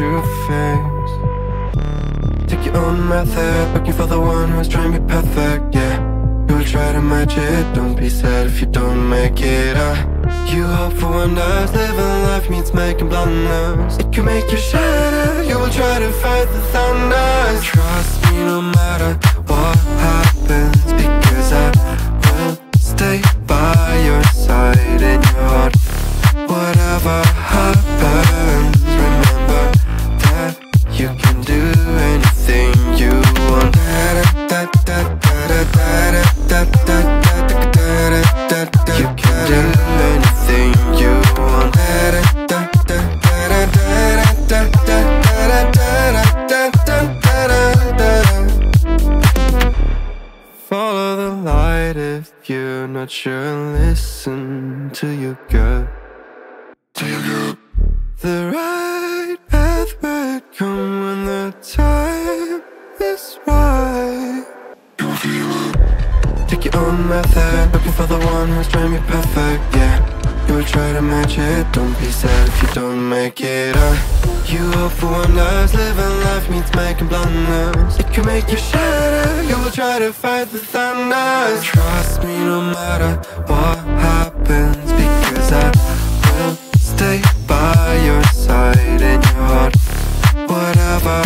true face. Take your own method, looking for the one who's trying to be perfect, yeah. You will try to match it, don't be sad if you don't make it. You hope for wonders, living life means making blunders. It can make you shatter, you will try to fight the thunder. Trust me no matter what happens, because I will stay by your side in your heart. Whatever happens, remember that you can do anything you want. You can do anything you want. Follow the light if you're not sure. Listen to your gut. The right path will come when the time is right. Take your own method, looking for the one who's trying to be perfect, yeah. You will try to match it, don't be sad if you don't make it. You hope for wonders, living life means making blunders. It can make you shatter, you will try to fight the thunder. Trust me no matter what happens, because I will stay by your side in your heart. Whatever